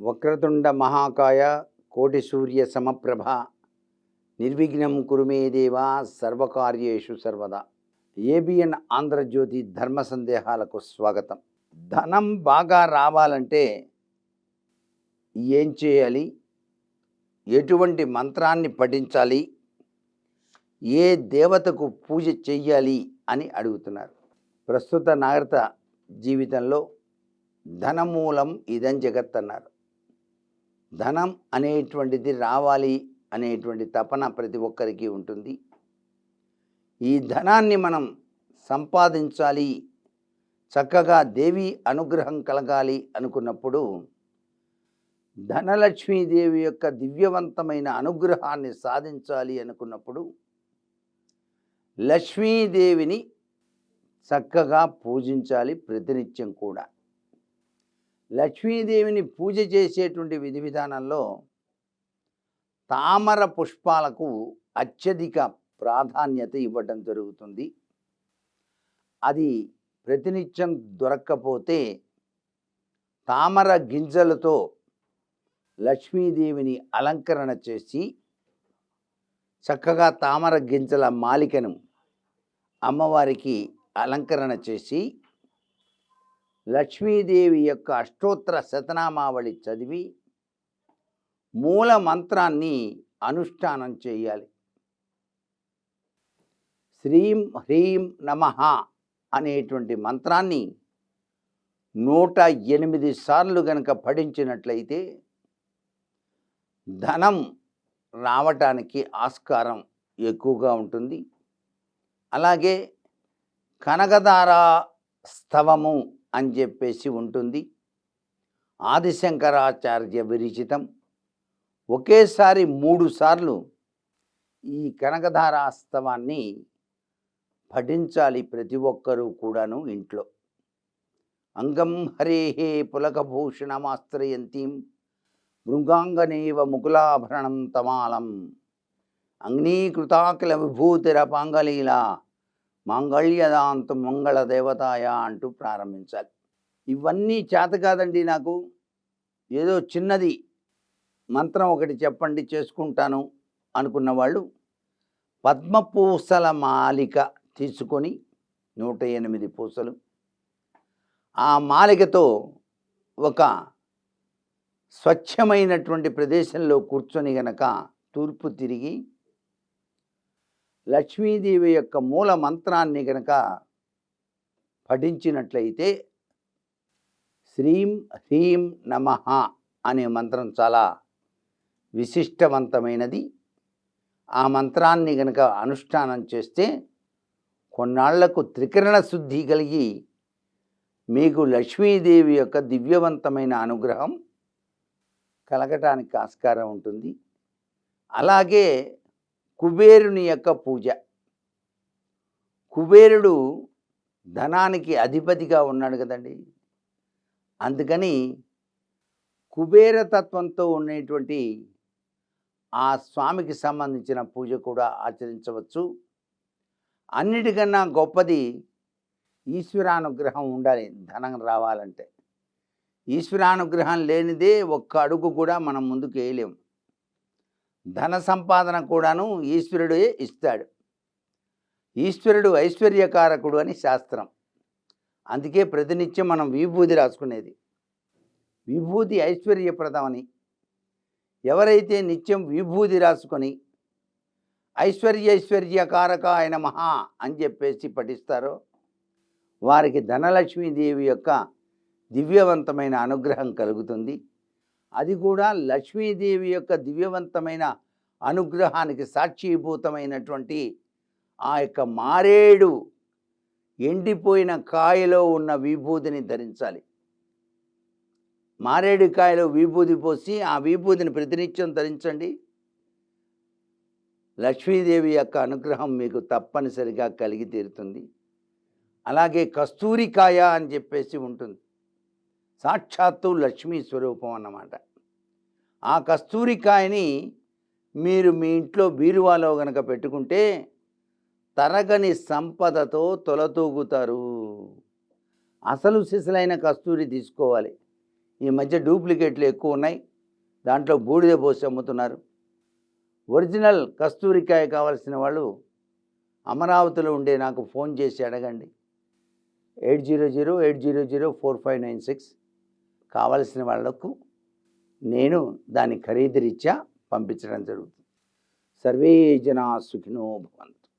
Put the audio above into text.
వక్రతుండ మహాకాయ కోటి సూర్య సమప్రభ నిర్విఘ్నం కురు మే దేవా సర్వకార్యేషు సర్వదా. ఏబిఎన్ ఆంధ్రజ్యోతి ధర్మ సందేహాలకు స్వాగతం. ధనం బాగా రావాలంటే ఏం చేయాలి, ఎటువంటి మంత్రాన్ని పఠించాలి, ఏ దేవతకు పూజ చెయ్యాలి అని అడుగుతున్నారు. ప్రస్తుత నాగరిక జీవితంలో ధనమూలం ఇదం జగత్ అన్నారు. ధనం అనేటువంటిది రావాలి అనేటువంటి తపన ప్రతి ఒక్కరికి ఉంటుంది. ఈ ధనాన్ని మనం సంపాదించాలి, చక్కగా దేవి అనుగ్రహం కలగాలి అనుకున్నప్పుడు ధనలక్ష్మీదేవి యొక్క దివ్యవంతమైన అనుగ్రహాన్ని సాధించాలి అనుకున్నప్పుడు లక్ష్మీదేవిని చక్కగా పూజించాలి ప్రతినిత్యం కూడా. లక్ష్మీదేవిని పూజ చేసేటువంటి విధి విధానంలో తామర పుష్పాలకు అత్యధిక ప్రాధాన్యత ఇవ్వటం జరుగుతుంది. అది ప్రతినిత్యం దొరక్కపోతే తామర గింజలతో లక్ష్మీదేవిని అలంకరణ చేసి చక్కగా తామర గింజల మాలికను అమ్మవారికి అలంకరణ చేసి లక్ష్మీదేవి యొక్క అష్టోత్తర శతనామావళి చదివి మూల మంత్రాన్ని అనుష్ఠానం చేయాలి. శ్రీం హ్రీం నమః అనేటువంటి మంత్రాన్ని 108 సార్లు గనక పఠించినట్లయితే ధనం రావటానికి ఆస్కారం ఎక్కువగా ఉంటుంది. అలాగే కనకధారా స్తవము అని చెప్పేసి ఉంటుంది, ఆదిశంకరాచార్య విరచితం. ఒకేసారి 3 సార్లు ఈ కనకధారాస్తవాన్ని పఠించాలి ప్రతి ఒక్కరూ కూడాను ఇంట్లో. అంగం హరేహే పులకభూషణమాశ్రయంతీం మృగాంగనేవ ముకులాభరణం తమాలం అంగ్నీకృతాకిల విభూతిరపాంగలీలా మాంగళ్యదాంతం మంగళ దేవతాయ అంటూ ప్రారంభించాలి. ఇవన్నీ చేత కాదండి నాకు, ఏదో చిన్నది మంత్రం ఒకటి చెప్పండి చేసుకుంటాను అనుకున్న వాళ్ళు పద్మపూసల మాలిక తీసుకొని 108 పూసలు, ఆ మాలికతో ఒక స్వచ్ఛమైనటువంటి ప్రదేశంలో కూర్చొని గనక తూర్పు తిరిగి లక్ష్మీదేవి యొక్క మూల మంత్రాన్ని గనక పఠించినట్లయితే శ్రీం హ్రీం నమః అనే మంత్రం చాలా విశిష్టవంతమైనది. ఆ మంత్రాన్ని గనక అనుష్ఠానం చేస్తే కొన్నాళ్లకు త్రికరణ శుద్ధి కలిగి మీకు లక్ష్మీదేవి యొక్క దివ్యవంతమైన అనుగ్రహం కలగటానికి ఆస్కారం ఉంటుంది. అలాగే కుబేరుని యొక్క పూజ. కుబేరుడు ధనానికి అధిపతిగా ఉన్నాడు కదండి, అందుకని కుబేర తత్వంతో ఉండేటువంటి ఆ స్వామికి సంబంధించిన పూజ కూడా ఆచరించవచ్చు. అన్నిటికన్నా గొప్పది ఈశ్వరానుగ్రహం ఉండాలి ధనం రావాలంటే. ఈశ్వరానుగ్రహం లేనిదే ఒక్క అడుగు కూడా మనం ముందుకు వేయలేము. ధన సంపాదన కూడాను ఈశ్వరుడే ఇస్తాడు. ఈశ్వరుడు ఐశ్వర్యకారకుడు అని శాస్త్రం. అందుకే ప్రతినిత్యం మనం విభూతి రాసుకునేది. విభూతి ఐశ్వర్యప్రదమని. ఎవరైతే నిత్యం విభూతి రాసుకొని ఐశ్వర్యకారకాయ నమః అని చెప్పేసి పఠిస్తారో వారికి ధనలక్ష్మీదేవి యొక్క దివ్యవంతమైన అనుగ్రహం కలుగుతుంది. అది కూడా లక్ష్మీదేవి యొక్క దివ్యవంతమైన అనుగ్రహానికి సాక్షిభూతమైనటువంటి ఆ యొక్క మారేడు ఎండిపోయిన కాయలో ఉన్న విభూతిని ధరించాలి. మారేడు కాయలో విభూతి పోసి ఆ విభూతిని ప్రతినిత్యం ధరించండి. లక్ష్మీదేవి యొక్క అనుగ్రహం మీకు తప్పనిసరిగా కలిగి తీరుతుంది. అలాగే కస్తూరికాయ అని చెప్పేసి ఉంటుంది, సాక్షాత్తు లక్ష్మీ స్వరూపం అన్నమాట. ఆ కస్తూరికాయని మీరు మీ ఇంట్లో బీరువాలో గనక పెట్టుకుంటే తరగని సంపదతో తొలతూగుతారు. అసలు సిసలైన కస్తూరి తీసుకోవాలి. ఈ మధ్య డూప్లికేట్లు ఎక్కువ ఉన్నాయి, దాంట్లో బూడిద పోసి అమ్ముతున్నారు. ఒరిజినల్ కస్తూరికాయ కావాల్సిన వాళ్ళు అమరావతిలో ఉండే నాకు ఫోన్ చేసి అడగండి. 8008004596 కావలసిన వాళ్లకు నేను దాని ఖరీదు రీత్యా పంపించడం జరుగుతుంది. సర్వే జనా సుఖినో భవంతు.